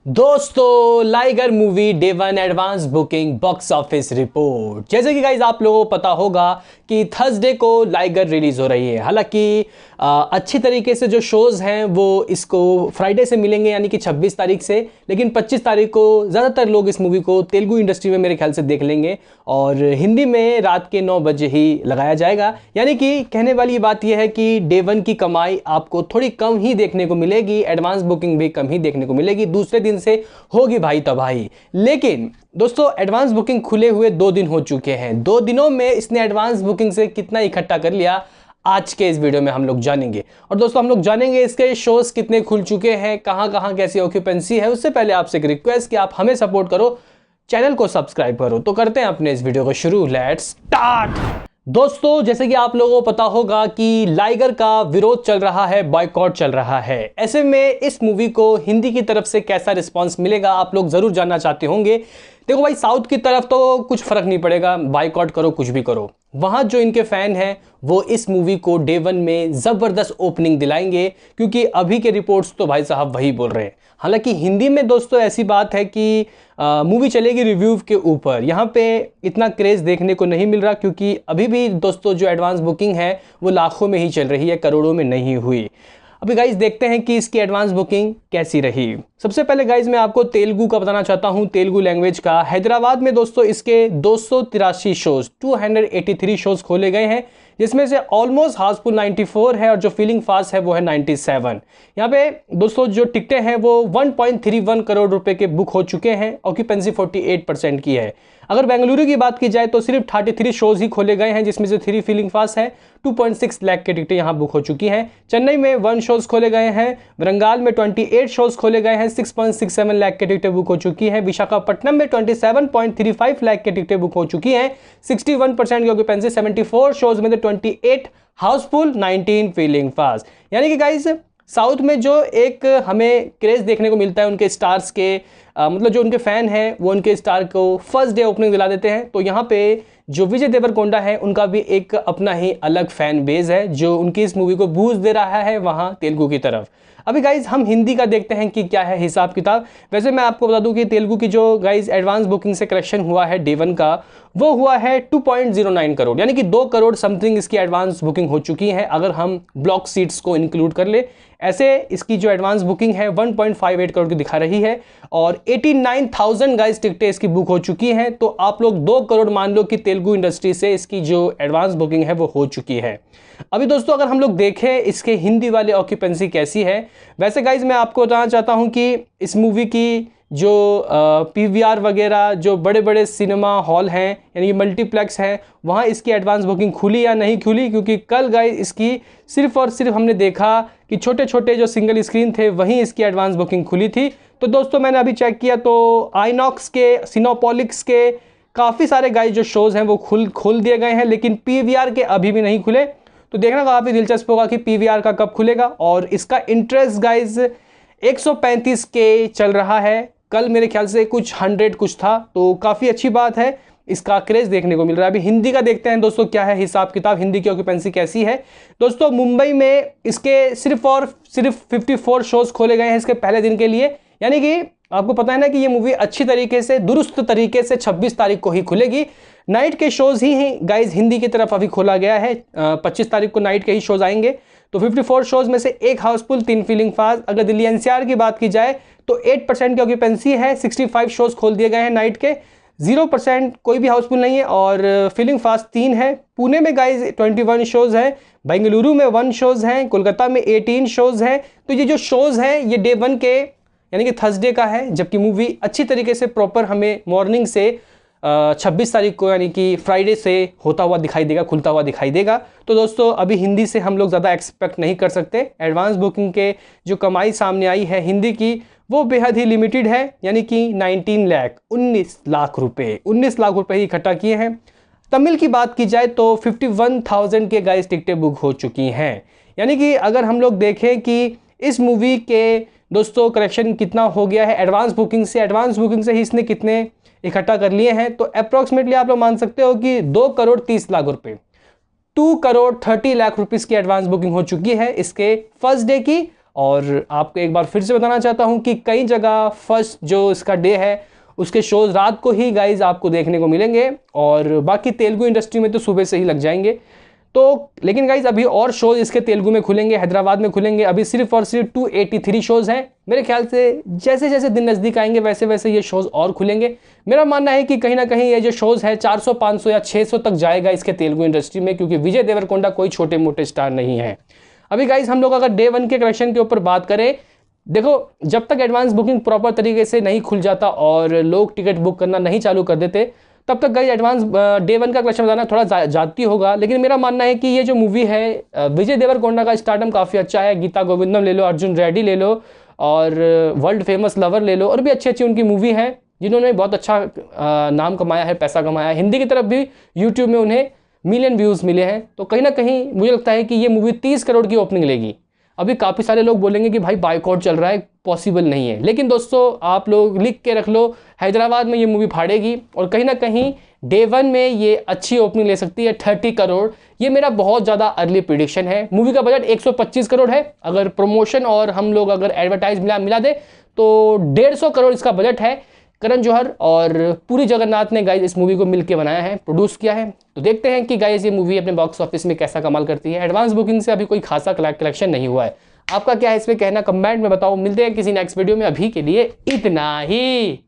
दोस्तों liger movie day one advance booking box office report. जैसे कि गाइज आप लोगों को पता होगा कि थर्सडे को लाइगर रिलीज हो रही है। हालांकि अच्छी तरीके से जो शोज हैं वो इसको फ्राइडे से मिलेंगे यानी कि 26 तारीख से, लेकिन 25 तारीख को ज़्यादातर लोग इस मूवी को तेलुगु इंडस्ट्री में मेरे ख्याल से देख लेंगे और हिंदी में रात के 9 बजे ही लगाया जाएगा। यानी कि कहने वाली बात यह है कि डे वन की कमाई आपको थोड़ी कम ही देखने को मिलेगी, एडवांस बुकिंग भी कम ही देखने को मिलेगी, दूसरे दिन से होगी भाई तबाही। लेकिन दोस्तों एडवांस बुकिंग खुले हुए 2 दिन हो चुके हैं। 2 दिनों में इसने एडवांस बुकिंग से कितना इकट्ठा कर लिया आज के इस वीडियो में हम लोग जानेंगे। और दोस्तों हम लोग जानेंगे इसके शोज कितने खुल चुके हैं, कहां कहां कैसी ऑक्यूपेंसी है। उससे पहले आपसे एक रिक्वेस्ट कि आप हमें सपोर्ट करो, चैनल को सब्सक्राइब करो। तो करते हैं अपने इस वीडियो को शुरू, लेट्स स्टार्ट। दोस्तों जैसे कि आप लोगों को पता होगा कि लाइगर का विरोध चल रहा है, बॉयकॉट चल रहा है। ऐसे में इस मूवी को हिंदी की तरफ से कैसा रिस्पांस मिलेगा आप लोग जरूर जानना चाहते होंगे। देखो भाई, साउथ की तरफ तो कुछ फर्क नहीं पड़ेगा, बॉयकॉट करो कुछ भी करो। वहां जो इनके फैन हैं वो इस मूवी को डे वन में जबरदस्त ओपनिंग दिलाएंगे, क्योंकि अभी के रिपोर्ट्स तो भाई साहब वही बोल रहे हैं। हालांकि हिंदी में दोस्तों ऐसी बात है कि मूवी चलेगी रिव्यू के ऊपर, यहाँ पे इतना क्रेज देखने को नहीं मिल रहा, क्योंकि अभी भी दोस्तों जो एडवांस बुकिंग है वो लाखों में ही चल रही है, करोड़ों में नहीं हुई। अभी गाइज देखते हैं कि इसकी एडवांस बुकिंग कैसी रही। सबसे पहले गाइज मैं आपको तेलुगु का बताना चाहता हूं, तेलुगु लैंग्वेज का। हैदराबाद में दोस्तों इसके 283 शोज 283 शोज खोले गए हैं, जिसमें से ऑलमोस्ट हाउसफुल 94 है और जो फीलिंग फास्ट है वो है 97। यहाँ पे दोस्तों जो टिकटें हैं वो 1.31 करोड़ रुपए के बुक हो चुके हैं, ऑक्यूपेंसी 48% की है। अगर बेंगलुरु की बात की जाए तो सिर्फ 33 शोज ही खोले गए हैं, जिसमें से 3 फीलिंग फास्ट है। 2.6 लाख के टिकटें यहाँ बुक हो चुकी हैं। चेन्नई में 1 शोज खोले गए हैं, वरंगाल में 28 शोज खोले गए हैं, 6.67 लाख के टिकटें बुक हो चुकी हैं। विशाखापट्टनम में 27.35 लाख के टिकटें बुक हो चुकी हैं, 61% की ऑक्यूपेंसी। 74 शोज में 28 हाउसफुल, 19 फीलिंग फास्ट। यानी कि गाइस साउथ में जो एक हमें क्रेज देखने को मिलता है उनके स्टार्स के, मतलब जो उनके फैन हैं वो उनके स्टार को फर्स्ट डे ओपनिंग दिला देते हैं। तो यहाँ पे जो विजय देवरकोंडा है उनका भी एक अपना ही अलग फैन बेस है जो उनकी इस मूवी को बूस्ट दे रहा है वहाँ तेलुगु की तरफ। अभी गाइज हम हिंदी का देखते हैं कि क्या है हिसाब किताब। वैसे मैं आपको बता दूं कि तेलुगु की जो गाइज एडवांस बुकिंग से कलेक्शन हुआ है डे वन का, वो हुआ है 2.09 करोड़, यानी कि 2 करोड़ समथिंग इसकी एडवांस बुकिंग हो चुकी है अगर हम ब्लॉक सीट्स को इंक्लूड कर ले। ऐसे इसकी जो एडवांस बुकिंग है 1.58 करोड़ की दिखा रही है और 89,000 गाइज टिकटें इसकी बुक हो चुकी हैं। तो आप लोग 2 करोड़ मान लो कि तेलुगु इंडस्ट्री से इसकी जो एडवांस बुकिंग है वो हो चुकी है। अभी दोस्तों अगर हम लोग देखें इसके हिंदी वाले ऑक्यूपेंसी कैसी है, वैसे गाइज मैं आपको बताना चाहता हूं कि इस मूवी की जो पीवीआर वगैरह जो बड़े बड़े सिनेमा हॉल हैं यानी कि मल्टीप्लेक्स हैं, वहाँ इसकी एडवांस बुकिंग खुली या नहीं खुली, क्योंकि कल गाइज इसकी सिर्फ और सिर्फ हमने देखा कि छोटे छोटे जो सिंगल स्क्रीन थे वहीं इसकी एडवांस बुकिंग खुली थी। तो दोस्तों मैंने अभी चेक किया तो आइनॉक्स के, सिनेपोलिक्स के काफ़ी सारे गाइज जो शोज़ हैं वो खोल दिए गए हैं, लेकिन पीवीआर के अभी भी नहीं खुले। तो देखना काफ़ी दिलचस्प होगा कि पीवीआर का कब खुलेगा। और इसका इंटरेस्ट गाइज 135 के चल रहा है, कल मेरे ख्याल से कुछ 100 कुछ था, तो काफ़ी अच्छी बात है, इसका क्रेज देखने को मिल रहा है। अभी हिंदी का देखते हैं दोस्तों क्या है हिसाब किताब, हिंदी की ऑक्यूपेंसी कैसी है। दोस्तों मुंबई में इसके सिर्फ और सिर्फ 54 शोज खोले गए हैं इसके पहले दिन के लिए, यानी कि आपको पता है ना कि ये मूवी अच्छी तरीके से दुरुस्त तरीके से 26 तारीख को ही खुलेगी। नाइट के शोज ही गाइज हिंदी की तरफ अभी खोला गया है, 25 तारीख को नाइट के ही शोज आएंगे। तो 54 शोज में से 1 हाउसफुल, 3 फीलिंग फास्ट। अगर दिल्ली एनसीआर की बात की जाए तो 8% की ऑक्यूपेंसी है, 65 शोज खोल दिए गए हैं नाइट के, 0% कोई भी हाउसफुल नहीं है और फीलिंग फास्ट 3 है। पुणे में गाइज 21 शोज हैं, बेंगलुरु में 1 शोज हैं, कोलकाता में 18 शोज हैं। तो ये जो शोज हैं ये डे वन के यानी कि थर्सडे का है, जबकि मूवी अच्छी तरीके से प्रॉपर हमें मॉर्निंग से 26 तारीख को यानी कि फ्राइडे से होता हुआ दिखाई देगा, खुलता हुआ दिखाई देगा। तो दोस्तों अभी हिंदी से हम लोग ज़्यादा एक्सपेक्ट नहीं कर सकते। एडवांस बुकिंग के जो कमाई सामने आई है हिंदी की वो बेहद ही लिमिटेड है, यानी कि 19 लाख रुपए ही इकट्ठा किए हैं। तमिल की बात की जाए तो 51,000 के गाइस टिकटें बुक हो चुकी हैं। यानी कि अगर हम लोग देखें कि इस मूवी के दोस्तों कलेक्शन कितना हो गया है एडवांस बुकिंग से ही इसने कितने इकट्ठा कर लिए हैं, तो अप्रॉक्सीमेटली आप लोग मान सकते हो कि 2 करोड़ 30 लाख रुपए, 2 करोड़ 30 लाख रुपीस की एडवांस बुकिंग हो चुकी है इसके फर्स्ट डे की और आपको एक बार फिर से बताना चाहता हूँ कि कई जगह फर्स्ट जो इसका डे है उसके शोज रात को ही गाइज आपको देखने को मिलेंगे, और बाकी तेलुगु इंडस्ट्री में तो सुबह से ही लग जाएंगे। तो लेकिन गाइज अभी और शोज इसके तेलुगु में खुलेंगे, हैदराबाद में खुलेंगे। अभी सिर्फ और सिर्फ 283 शोज हैं। मेरे ख्याल से जैसे जैसे दिन नज़दीक आएंगे वैसे वैसे ये शोज और खुलेंगे। मेरा मानना है कि कहीं ना कहीं ये जो शोज है 400 500 या 600 तक जाएगा इसके तेलुगु इंडस्ट्री में, क्योंकि विजय देवरकोंडा कोई छोटे मोटे स्टार नहीं है। अभी गाइज हम लोग अगर डे 1 के कलेक्शन के ऊपर बात करें, देखो जब तक एडवांस बुकिंग प्रॉपर तरीके से नहीं खुल जाता और लोग टिकट बुक करना नहीं चालू कर देते, तब तक गाइस एडवांस डे 1 का कलेक्शन बताना थोड़ा जाती होगा। लेकिन मेरा मानना है कि ये जो मूवी है विजय देवरकोंडा का स्टारडम काफ़ी अच्छा है। गीता गोविंदम ले लो, अर्जुन रेड्डी ले लो, और वर्ल्ड फेमस लवर ले लो, और भी अच्छी अच्छी उनकी मूवी है जिन्होंने बहुत अच्छा नाम कमाया है, पैसा कमाया है। हिंदी की तरफ भी यूट्यूब में उन्हें मिलियन व्यूज़ मिले हैं। तो कहीं ना कहीं मुझे लगता है कि ये मूवी 30 करोड़ की ओपनिंग लेगी। अभी काफ़ी सारे लोग बोलेंगे कि भाई बाइकआउट चल रहा है, पॉसिबल नहीं है, लेकिन दोस्तों आप लोग लिख के रख लो, हैदराबाद में ये मूवी फाड़ेगी और कहीं ना कहीं डे 1 में ये अच्छी ओपनिंग ले सकती है 30 करोड़। ये मेरा बहुत ज़्यादा अर्ली प्रिडिक्शन है। मूवी का बजट 125 करोड़ है। अगर प्रमोशन और हम लोग अगर एडवर्टाइज मिला दे तो 150 करोड़ इसका बजट है। करण जौहर और पूरी जगन्नाथ ने गाइज इस मूवी को मिलकर बनाया है, प्रोड्यूस किया है। तो देखते हैं कि गाइज ये मूवी अपने बॉक्स ऑफिस में कैसा कमाल करती है। एडवांस बुकिंग से अभी कोई खासा कलेक्शन नहीं हुआ है। आपका क्या है इस पे कहना, कमेंट में बताओ। मिलते हैं किसी नेक्स्ट वीडियो में, अभी के लिए इतना ही।